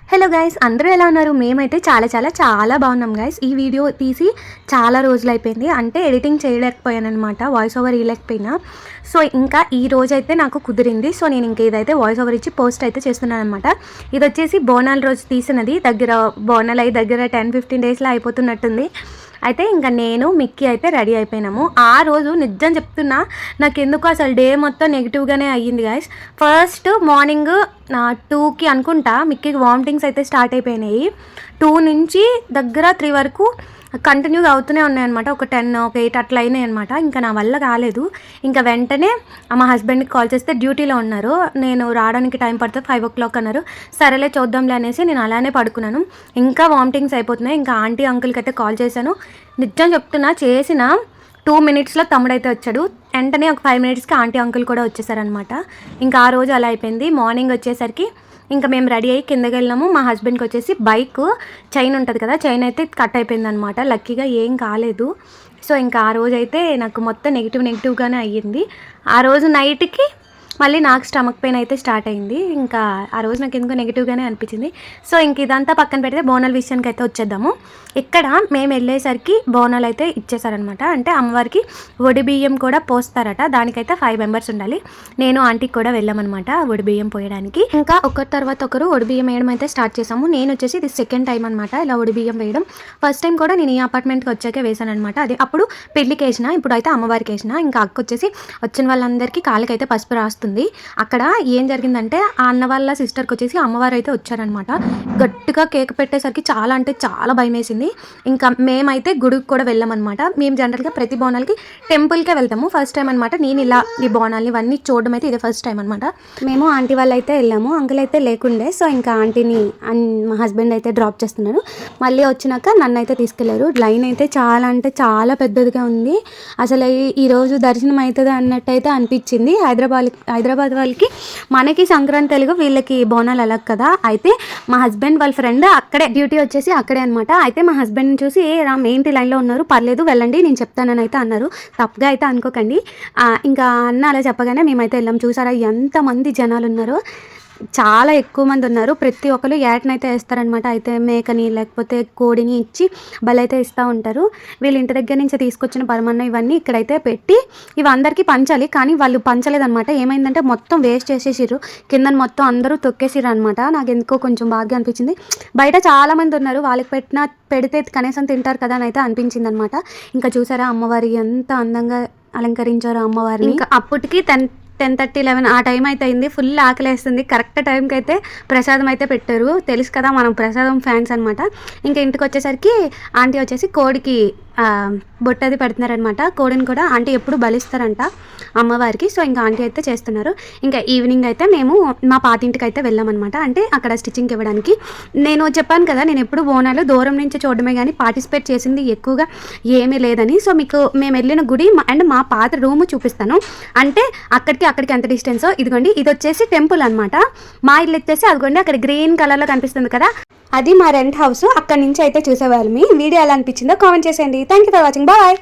Hello guys, అందరూ ఎలా ఉన్నారు? మేమైతే చాలా బాగున్నాం గైస్. ఈ వీడియో తీసి చాలా రోజులు అయిపోయింది, అంటే ఎడిటింగ్ చేయలేకపోయాను అనమాట, వాయిస్ ఓవర్ ఇవ్వలేకపోయినా. సో ఇంకా ఈ రోజైతే నాకు కుదిరింది. సో నేను ఇంక ఇదైతే వాయిస్ ఓవర్ ఇచ్చి పోస్ట్ అయితే చేస్తున్నాను అనమాట. ఇది వచ్చేసి బోనాల రోజు తీసినది. బోనాలు అయి దగ్గర 10-15 డేస్లో అయిపోతున్నట్టుంది. అయితే ఇంకా నేను మిక్కీ అయితే రెడీ అయిపోయినాము. ఆ రోజు నిజం చెప్తున్నా, నాకు ఎందుకు అసలు డే మొత్తం నెగిటివ్గానే అయ్యింది గైస్. ఫస్ట్ మార్నింగ్ 2కి అనుకుంటా మిక్కీకి వామిటింగ్స్ అయితే స్టార్ట్ అయిపోయినాయి. 2 నుంచి దగ్గర 3 వరకు కంటిన్యూగా అవుతూనే ఉన్నాయన్నమాట. ఒక 10 ఒక 8 అట్లా అయినాయి అనమాట. ఇంకా నా వల్ల కాలేదు. ఇంకా వెంటనే మా హస్బెండ్కి కాల్ చేస్తే డ్యూటీలో ఉన్నారు, నేను రావడానికి టైం పడుతుంది 5 o'clock అన్నారు. సరేలే చూద్దాంలే అనేసి నేను అలానే పడుకున్నాను. ఇంకా వామిటింగ్స్ అయిపోతున్నాయి. ఇంకా ఆంటీ అంకుల్కి అయితే కాల్ చేశాను. నిజం చెప్తున్నా, చేసిన 2 minutesలో తమ్ముడైతే వచ్చాడు. వెంటనే ఒక 5 minutesకి ఆంటీ అంకుల్ కూడా వచ్చేసారనమాట. ఇంకా ఆ రోజు అలా అయిపోయింది. మార్నింగ్ వచ్చేసరికి ఇంకా మేము రెడీ అయ్యి కిందకి వెళ్ళినాము. మా హస్బెండ్కి వచ్చేసి బైక్ చైన్ ఉంటుంది కదా, చైన్ అయితే కట్ అయిపోయింది అనమాట. లక్కీగా ఏం కాలేదు. సో ఇంకా ఆ రోజు అయితే నాకు మొత్తం నెగిటివ్గానే అయ్యింది. ఆ రోజు నైట్కి మళ్ళీ నాకు స్టమక్ పెయిన్ అయితే స్టార్ట్ అయింది. ఇంకా ఆ రోజు నాకు ఎందుకో నెగిటివ్గానే అనిపించింది. సో ఇంక ఇదంతా పక్కన పెడితే బోనాల విషయానికి అయితే వచ్చేద్దాము. ఇక్కడ మేము వెళ్ళేసరికి బోనాలు అయితే ఇచ్చేసారనమాట. అంటే అమ్మవారికి ఒడి బియ్యం కూడా పోస్తారట. దానికైతే 5 members ఉండాలి. నేను ఆంటీకి కూడా వెళ్ళామన్నమాట ఒడి బియ్యం పోయడానికి. ఇంకా ఒకరి తర్వాత ఒకరు ఒడి బియ్యం వేయడం అయితే స్టార్ట్ చేసాము. నేను వచ్చేసి ఇది సెకండ్ టైం అనమాట ఇలా ఒడి బియ్యం వేయడం. ఫస్ట్ టైం కూడా నేను ఈ అపార్ట్మెంట్కి వచ్చాకే వేసాను అనమాట. అదే అప్పుడు పెళ్లికి వేసిన, ఇప్పుడు అయితే అమ్మవారికి వేసిన. ఇంకా అక్క వచ్చేసి వచ్చిన వాళ్ళందరికీ కాళ్ళకైతే పసుపు రాస్తుంది. అక్కడ ఏం జరిగిందంటే ఆ అన్న వాళ్ళ సిస్టర్కి వచ్చేసి అమ్మవారు అయితే వచ్చారనమాట. గట్టిగా కేక్ పెట్టేసరికి చాలా అంటే చాలా భయం వేసింది. ఇంకా మేమైతే గుడికి కూడా వెళ్ళామన్నమాట. మేము జనరల్గా ప్రతి బోనాలకి టెంపుల్కే వెళ్తాము. ఫస్ట్ టైం అనమాట నేను ఇలా ఈ బోనాల్ని ఇవన్నీ చూడడం అయితే ఇదే ఫస్ట్ టైం అనమాట. మేము ఆంటీ వాళ్ళు అయితే వెళ్ళాము, అంకుల్ అయితే లేకుండే. సో ఇంకా ఆంటీని మా హస్బెండ్ అయితే డ్రాప్ చేస్తున్నారు. మళ్ళీ వచ్చినాక నన్ను అయితే తీసుకెళ్లారు. లైన్ అయితే చాలా అంటే చాలా పెద్దదిగా ఉంది. అసలు ఈరోజు దర్శనం అవుతుంది అన్నట్టయితే అనిపించింది. హైదరాబాద్ వాళ్ళకి మనకి సంక్రాంతి తెలుగు, వీళ్ళకి బోనాలు అలా కదా. అయితే మా హస్బెండ్ వాళ్ళ ఫ్రెండ్ అక్కడే డ్యూటీ వచ్చేసి అక్కడే అనమాట. అయితే మా హస్బెండ్ని చూసి రామ్ ఏంటి లైన్లో ఉన్నారు, పర్లేదు వెళ్ళండి నేను చెప్తానని అయితే అన్నారు. తప్పుగా అయితే అనుకోకండి. ఇంకా అన్న అలా చెప్పగానే మేమైతే వెళ్ళాం. చూసారా ఎంతమంది జనాలు ఉన్నారో, చాలా ఎక్కువ మంది ఉన్నారు. ప్రతి ఒక్కరు ఏటనైతే వేస్తారనమాట. అయితే మేకని లేకపోతే కోడిని ఇచ్చి బలైతే ఇస్తూ ఉంటారు. వీళ్ళ ఇంటి దగ్గర నుంచి తీసుకొచ్చిన పరమాన్నం ఇవన్నీ ఇక్కడైతే పెట్టి ఇవి అందరికీ పంచాలి. కానీ వాళ్ళు పంచలేదనమాట. ఏమైందంటే మొత్తం వేస్ట్ చేసేసిర్రు, కింద మొత్తం అందరూ తొక్కేసిర్రు అనమాట. నాకు ఎందుకో కొంచెం బాగా అనిపించింది. బయట చాలా మంది ఉన్నారు, వాళ్ళకి పెడితే కనీసం తింటారు కదా అని అయితే అనిపించింది అనమాట. ఇంకా చూసారా అమ్మవారి ఎంత అందంగా అలంకరించారు అమ్మవారిని. ఇంకా అప్పటికి 10:30-11 ఆ టైం అయితే అయింది. ఫుల్ ఆకలేస్తుంది. కరెక్ట్ టైంకి అయితే ప్రసాదం అయితే పెట్టారు. తెలుసు కదా మనం ప్రసాదం ఫ్యాన్స్ అనమాట. ఇంకా ఇంటికి వచ్చేసరికి ఆంటీ వచ్చేసి కోడికి బొట్టది పెడుతున్నారనమాట. కోడిని కూడా ఆంటీ ఎప్పుడు బలిస్తారంట అమ్మవారికి. సో ఇంకా ఆంటీ అయితే చేస్తున్నారు. ఇంకా ఈవినింగ్ అయితే మేము మా పాతింటికి అయితే వెళ్ళామన్నమాట. అంటే అక్కడ స్టిచ్చింగ్కి ఇవ్వడానికి. నేను చెప్పాను కదా నేను ఎప్పుడు బోనాలు దూరం నుంచి చూడడమే కానీ పార్టిసిపేట్ చేసింది ఎక్కువగా ఏమీ లేదని. సో మీకు మేము వెళ్ళిన గుడి అండ్ మా పాత రూమ్ చూపిస్తాను. అంటే అక్కడికి ఎంత డిస్టెన్సో ఇదిగోండి, ఇది వచ్చేసి టెంపుల్ అనమాట. మా ఇల్లు వచ్చేసి అదిగోండి అక్కడ గ్రీన్ కలర్లో కనిపిస్తుంది కదా, అది మా రెంట్ హౌస్. అక్కడి నుంచి అయితే చూసేవాళ్ళమి. వీడియో ఎలా అనిపించిందో కామెంట్ చేసేయండి. Thank you for watching. Bye.